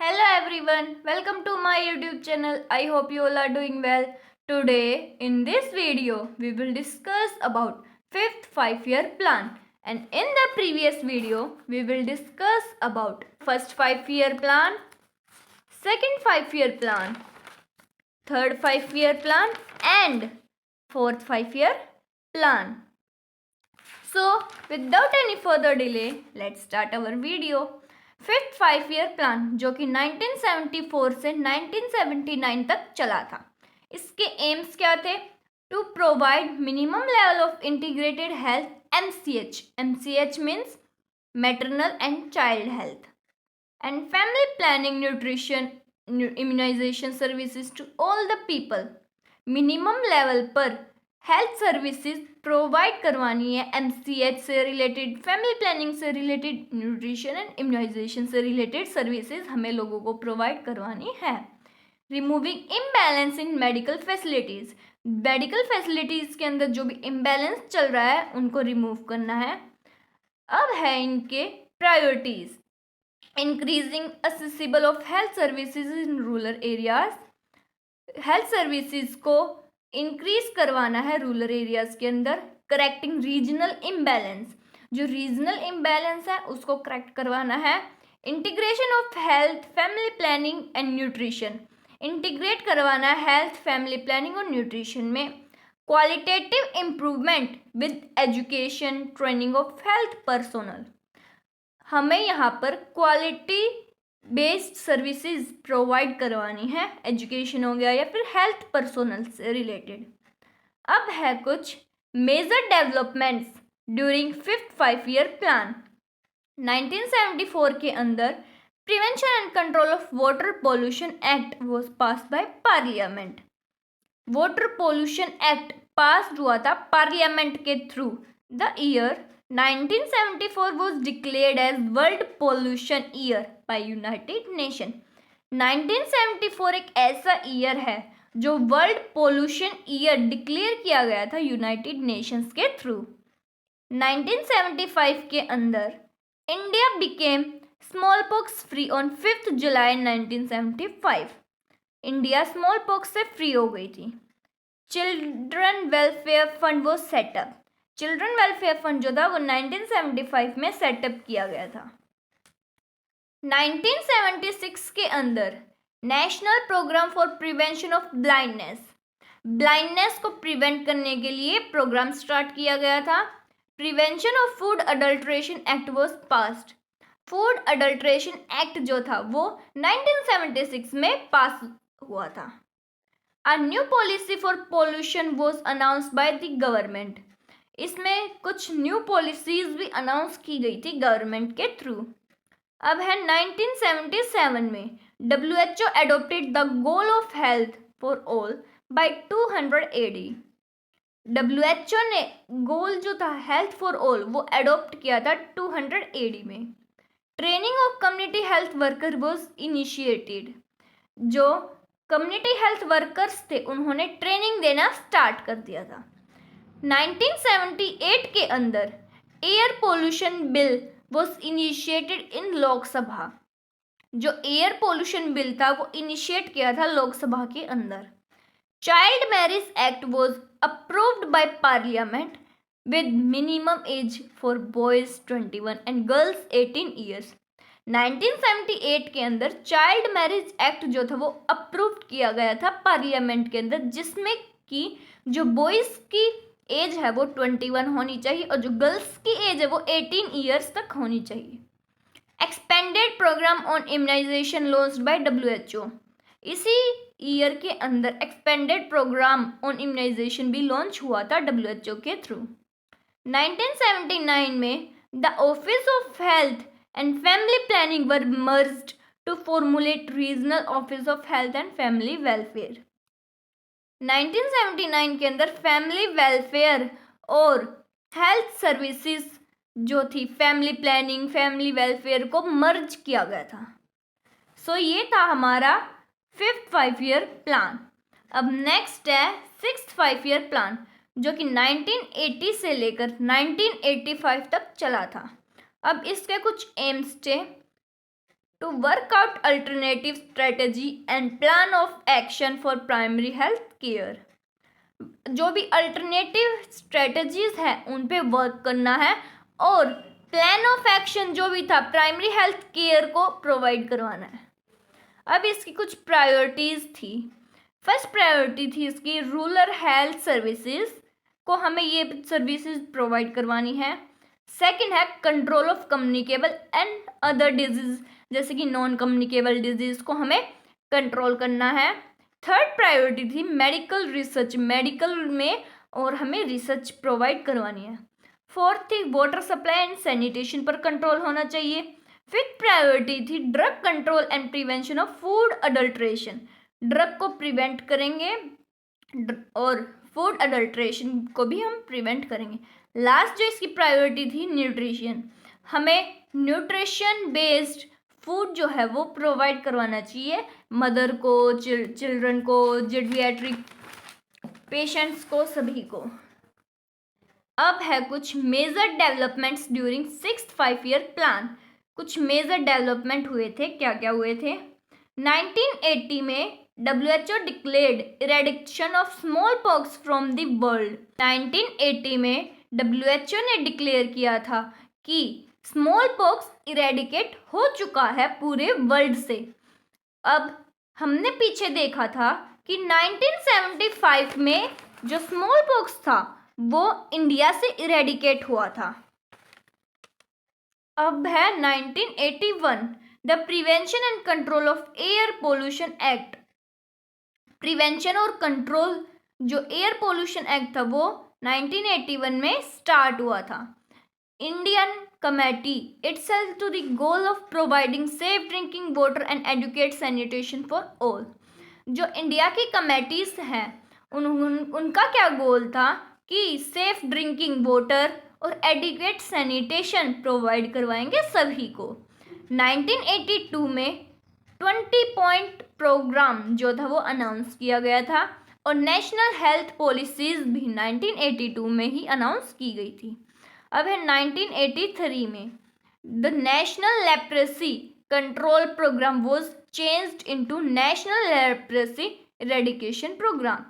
Hello everyone, welcome to my YouTube channel. I hope you all are doing well. Today in this video we will discuss about 5th 5-year plan, and in the previous video we will discuss about first 5-year plan, second 5-year plan, third 5-year plan and fourth 5-year plan. So without any further delay, let's start our video. Fifth 5-year plan जो कि 1974 से 1979 तक चला था, इसके aims क्या थे? To provide minimum level of integrated health MCH means maternal and child health and family planning, nutrition, immunization services to all the people. Minimum level पर हेल्थ सर्विसेज प्रोवाइड करवानी है. MCH से रिलेटेड, फैमिली प्लानिंग से related, nutrition and immunization से related services हमें लोगों को provide करवानी है. Removing imbalance in medical facilities, medical facilities के अंदर जो भी इम्बैलेंस चल रहा है उनको रिमूव करना है. अब है इनके priorities. Increasing accessible of health services in rural areas, health services को इंक्रीज करवाना है रूरल एरियाज़ के अंदर. करेक्टिंग रीजनल इम्बैलेंस, जो रीजनल इम्बैलेंस है उसको करेक्ट करवाना है. Integration of health, family planning and nutrition, integrate करवाना है हेल्थ, फैमिली प्लानिंग और न्यूट्रिशन में. Qualitative improvement with education, training of health personnel, हमें यहाँ पर क्वालिटी बेस्ड सर्विसेज प्रोवाइड करवानी है. एजुकेशन हो गया या फिर हेल्थ पर्सोनल से रिलेटेड. अब है कुछ major developments during fifth 5-year plan. 1974 के अंदर prevention and control of water pollution act was pass by parliament. Water pollution act pass हुआ था पार्लियामेंट के through. The year 1974 was declared as World Pollution Year by United Nation. 1974 एक ऐसा year है जो world pollution year declare किया गया था यूनाइटेड नेशंस के थ्रू. 1975 के अंदर India became small pox free on 5th July 1975. India small pox से फ्री हो गई थी. चिल्ड्रन वेलफेयर फंड वो सेटअप, चिल्ड्रन वेलफेयर फंड जो था वो 1975 में सेटअप किया गया था. 1976 के अंदर national programme for prevention of blindness, blindness को प्रिवेंट करने के लिए प्रोग्राम स्टार्ट किया गया था. Prevention of food adulteration act was passed. Food adulteration act जो था वो 1976 में पास हुआ था. A new policy for pollution was announced by the government, इसमें कुछ न्यू पॉलिसीज भी अनाउंस की गई थी गवर्नमेंट के थ्रू. अब है 1977 में WHO adopted the goal of health for all by 200 AD. WHO ने गोल जो था हेल्थ फॉर ऑल वो एडोप्ट किया था 200 AD में. Training of community health worker was initiated, जो कम्युनिटी हेल्थ वर्कर्स थे उन्होंने ट्रेनिंग देना स्टार्ट कर दिया था. 1978 के अंदर air pollution bill was initiated in Lok Sabha, जो एयर पोल्यूशन बिल था वो इनिशिएट किया था लोकसभा के अंदर. Child marriage act was approved by parliament with minimum age for boys 21 and girls 18 years. 1978 के अंदर चाइल्ड मैरिज एक्ट जो था वो अप्रूव किया गया था पार्लियामेंट के अंदर, जिसमें कि जो बॉयज़ की एज है वो 21 होनी चाहिए और जो गर्ल्स की एज है वो 18 ईयर्स तक होनी चाहिए. Expanded programme on immunization launched by WHO, इसी ईयर के अंदर एक्सपेंडेड प्रोग्राम ऑन इम्यूनाइजेशन भी लॉन्च हुआ था WHO के थ्रू. 1979 में the office of health and family planning were merged to formulate regional office of health and family welfare. 1979 के अंदर फैमिली वेलफेयर और हेल्थ सर्विसेज जो थी, फैमिली प्लानिंग, फैमिली वेलफेयर को मर्ज किया गया था. सो ये था हमारा फिफ्थ 5-year प्लान. अब नेक्स्ट है सिक्स्थ 5-year प्लान, जो कि 1980 से लेकर 1985 तक चला था. अब इसके कुछ एम्स थे. to work out alternative strategy and plan of action for primary health care. जो भी अल्टरनेटिव स्ट्रेटजीज हैं उन पे वर्क करना है और प्लान ऑफ एक्शन जो भी था प्राइमरी हेल्थ केयर को प्रोवाइड करवाना है. अब इसकी कुछ प्रायोरिटीज़ थी. फर्स्ट प्रायोरिटी थी इसकी रूरल हेल्थ सर्विसेज को हमें ये सर्विसेज प्रोवाइड करवानी है. सेकंड है control of communicable and other disease जैसे कि नॉन कम्युनिकेबल डिजीज को हमें कंट्रोल करना है. थर्ड प्रायोरिटी थी मेडिकल रिसर्च, मेडिकल में और हमें रिसर्च प्रोवाइड करवानी है. फोर्थ थी वाटर सप्लाई एंड सैनिटेशन पर कंट्रोल होना चाहिए. फिफ्थ प्रायोरिटी थी drug control and prevention of food adulteration, drug को प्रिवेंट करेंगे और फूड अडल्ट्रेशन को भी हम प्रिवेंट करेंगे. लास्ट जो इसकी प्रायोरिटी थी न्यूट्रिशन, हमें न्यूट्रिशन बेस्ड फूड जो है वो प्रोवाइड करवाना चाहिए मदर को, चिल्ड्रन को, जेडियाट्रिक पेशेंट्स को, सभी को. अब है कुछ major developments during 6th 5-year plan. कुछ मेजर डेवलपमेंट हुए थे. क्या क्या हुए थे? 1980 में WHO declared eradication of smallpox from the world. 1980 में WHO ने डिक्लेयर किया था कि स्मॉल पॉक्स इरेडिकेट हो चुका है पूरे वर्ल्ड से. अब हमने पीछे देखा था कि 1975 में जो स्मॉल पॉक्स था वो इंडिया से इरेडिकेट हुआ था. अब है 1981 the prevention and control of air pollution act. Prevention और कंट्रोल जो एयर पोल्यूशन एक्ट था वो 1981 में स्टार्ट हुआ था. Indian committee itself to the goal of providing safe drinking water and adequate sanitation for all. जो इंडिया की committees हैं उनका क्या गोल था कि सेफ ड्रिंकिंग वाटर और एडिक्वेट सैनिटेशन प्रोवाइड करवाएंगे सभी को. 1982 में 20 पॉइंट प्रोग्राम जो था वो अनाउंस किया गया था और नेशनल हेल्थ पॉलिसीज भी 1982 में ही अनाउंस की गई थी. अब है 1983 में the national leprosy control programme was changed into national leprosy eradication programme.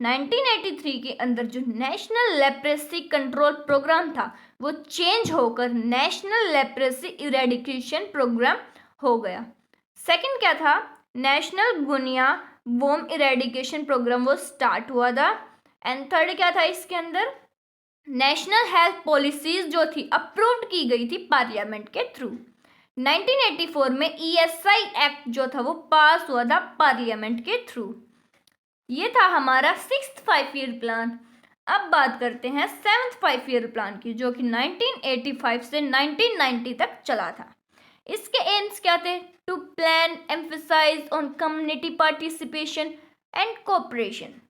1983 के अंदर जो नेशनल लेप्रेसी कंट्रोल प्रोग्राम था वो चेंज होकर नेशनल लेप्रेसी इरेडिकेशन प्रोग्राम हो गया. सेकंड क्या था? नेशनल गुनिया वोम इरेडिकेशन प्रोग्राम वो स्टार्ट हुआ था. एंड थर्ड क्या था इसके अंदर? नेशनल हेल्थ पॉलिसीज जो थी अप्रूव्ड की गई थी पार्लियामेंट के थ्रू. 1984 में ESI एक्ट जो था वो पास हुआ था पार्लियामेंट के थ्रू. ये था हमारा 6th 5-year प्लान. अब बात करते हैं 7th 5-year प्लान की जो कि 1985 से 1990 तक चला था. इसके एम्स क्या थे? To plan emphasize on community participation and cooperation.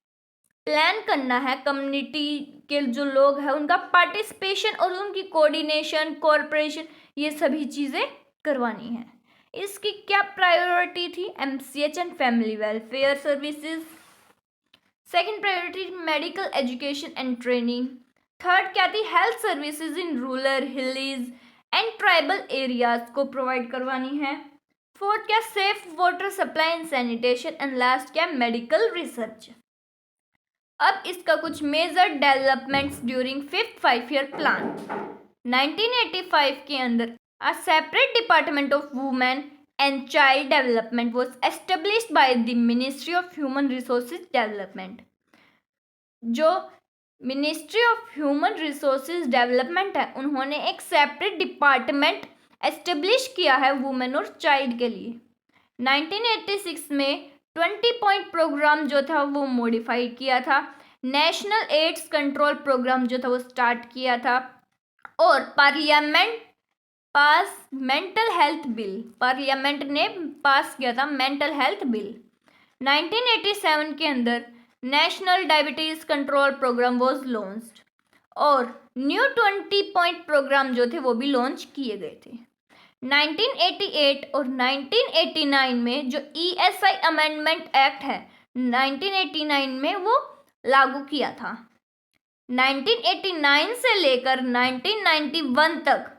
Plan करना है कम्युनिटी के जो लोग हैं उनका पार्टिसिपेशन और उनकी कोऑर्डिनेशन, कोऑपरेशन, ये सभी चीज़ें करवानी है. इसकी क्या प्रायोरिटी थी? MCH and family welfare services. Second priority medical education and training. Third क्या थी? Health services in rural, hilly and tribal areas को प्रोवाइड करवानी है. फोर्थ क्या? Safe water supply and sanitation. And last क्या? Medical research. अब इसका कुछ major developments during 5th 5-year plan. 1985 के अंदर a separate department of women and child development was established by the ministry of human resources development. जो ministry of human resources development है उन्होंने एक सेपरेट डिपार्टमेंट एस्टेब्लिश किया है women और child के लिए. 1986 में 20 पॉइंट प्रोग्राम जो था वो मॉडिफाई किया था. नेशनल एड्स कंट्रोल प्रोग्राम जो था वो स्टार्ट किया था और पार्लियामेंट ने पास किया था मेंटल हेल्थ बिल. 1987 के अंदर national diabetes control programme was launched और न्यू 20 पॉइंट प्रोग्राम जो थे वो भी लॉन्च किए गए थे. 1988 और 1989 में जो ESI अमेंडमेंट एक्ट है 1989 में वो लागू किया था. 1989 से लेकर 1991 तक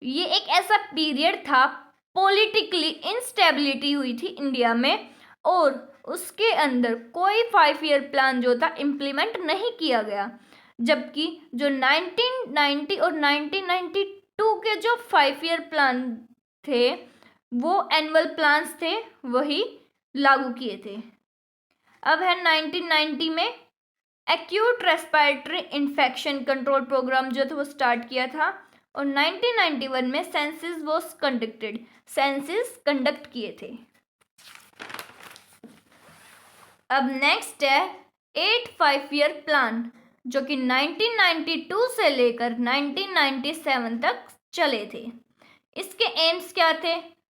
ये एक ऐसा पीरियड था पॉलिटिकली इंस्टेबिलिटी हुई थी इंडिया में और उसके अंदर कोई 5 ईयर प्लान जो था इम्प्लीमेंट नहीं किया गया, जबकि जो 1990 और 1992 के जो 5 ईयर प्लान थे वो एनुअल प्लान्स थे, वही लागू किए थे। अब है 1990 में acute respiratory infection control programme जो था वो स्टार्ट किया था और 1991 में census was conducted, census conduct किए थे। अब नेक्स्ट है 8 5 ईयर प्लान जो कि 1992 से लेकर 1997 तक चले थे। इसके एम्स क्या थे?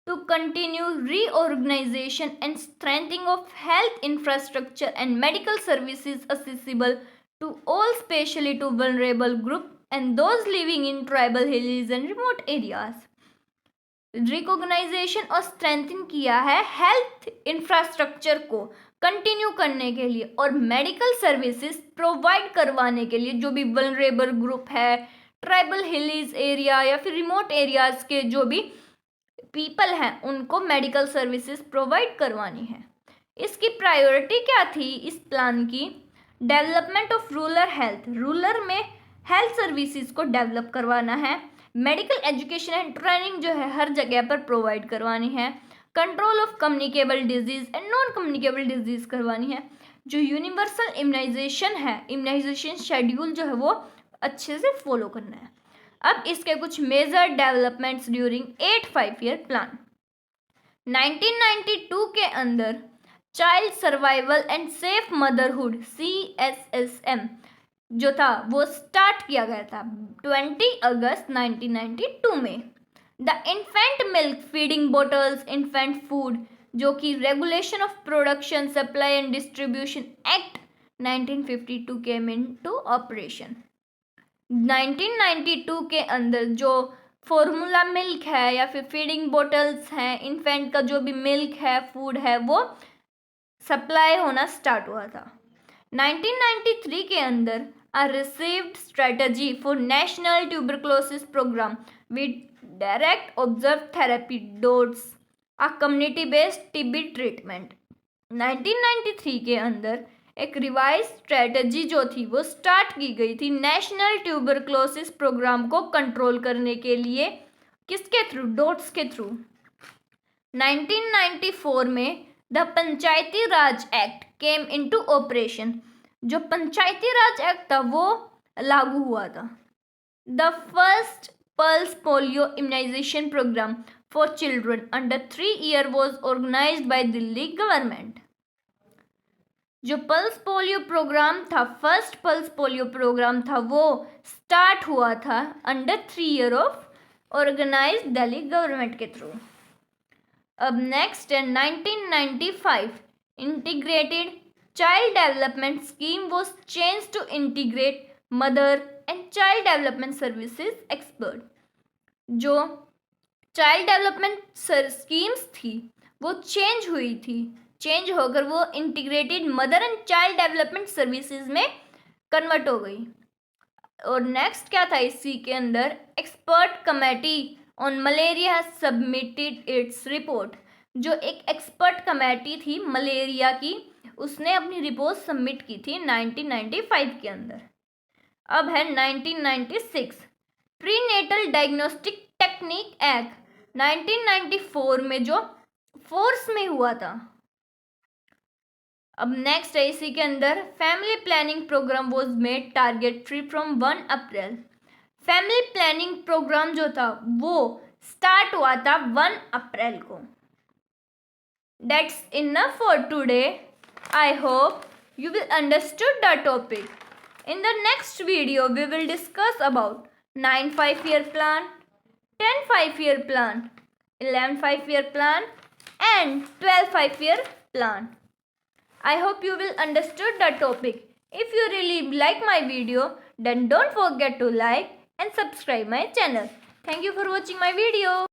To continue reorganization and strengthening of health infrastructure and medical services accessible to all, especially to vulnerable group and those living in tribal hills and remote areas. Recognization और स्ट्रेंथन किया है हेल्थ इंफ्रास्ट्रक्चर को continue करने के लिए और medical services provide करवाने के लिए जो भी वल्नरेबल ग्रुप है, ट्राइबल हिलीज एरिया या फिर रिमोट एरियाज के जो भी पीपल हैं उनको मेडिकल सर्विसेज प्रोवाइड करवानी है। इसकी प्रायोरिटी क्या थी इस प्लान की? Development of rural health, rural में हेल्थ सर्विसेज को डेवलप करवाना है। मेडिकल एजुकेशन एंड ट्रेनिंग जो है हर जगह पर प्रोवाइड करवानी है। Control of communicable disease and non communicable disease करवानी है। जो यूनिवर्सल इम्यूनाइजेशन है, इम्यूनाइजेशन शेड्यूल जो है वो अच्छे से फॉलो करना है। अब इसके कुछ major developments during 8 5 year plan. 1992 के अंदर child survival and safe motherhood CSSM जो था वो स्टार्ट किया गया था 20 अगस्त 1992 में। The infant milk feeding bottles infant food जो कि regulation of production supply and distribution act 1952 came into operation. 1992 के अंदर जो फॉर्मूला मिल्क है या फिर फीडिंग बॉटल्स हैं, इन्फेंट का जो भी मिल्क है, फूड है, वो सप्लाई होना स्टार्ट हुआ था। 1993 के अंदर a received strategy for national tuberculosis program with direct observed therapy DOTS, a community based TB treatment। 1993 के अंदर एक रिवाइज स्ट्रेटजी जो थी वो स्टार्ट की गई थी नेशनल ट्यूबरक्लोसिस प्रोग्राम को कंट्रोल करने के लिए। किसके थ्रू? डोट्स के थ्रू। 1994 में the Panchayati Raj act came into operation, जो पंचायती राज एक्ट था वो लागू हुआ था। The first pulse polio immunization programme for children under 3 year was organized by Delhi government. जो पल्स पोलियो प्रोग्राम था, फर्स्ट पल्स पोलियो प्रोग्राम था, वो स्टार्ट हुआ था under 3 year of organized Delhi government के थ्रू। अब नेक्स्ट है 1995 integrated child development scheme was change to integrate mother and child development services expert. जो चाइल्ड डेवलपमेंट स्कीम्स थी वो चेंज हुई थी, चेंज होकर वो integrated mother and child development services में कन्वर्ट हो गई। और नेक्स्ट क्या था इसी के अंदर? Expert committee on malaria submitted its report. जो एक एक्सपर्ट कमेटी थी मलेरिया की, उसने अपनी रिपोर्ट सबमिट की थी 1995 के अंदर। अब है 1996 प्रीनेटल डायग्नोस्टिक टेक्निक एक्ट 1994 में जो फोर्स में हुआ था। अब नेक्स्ट है इसी के अंदर family planning programme was made target free from 1 April. Family planning programme जो था वो स्टार्ट हुआ था 1 अप्रैल को। That's enough for today. I hope you will understood the topic. In the next video, we will discuss about 9 5-year plan, 10 5-year plan, 11 5-year plan, and 12 5-year plan. I hope you will understood the topic. If you really like my video, then don't forget to like and subscribe my channel. Thank you for watching my video.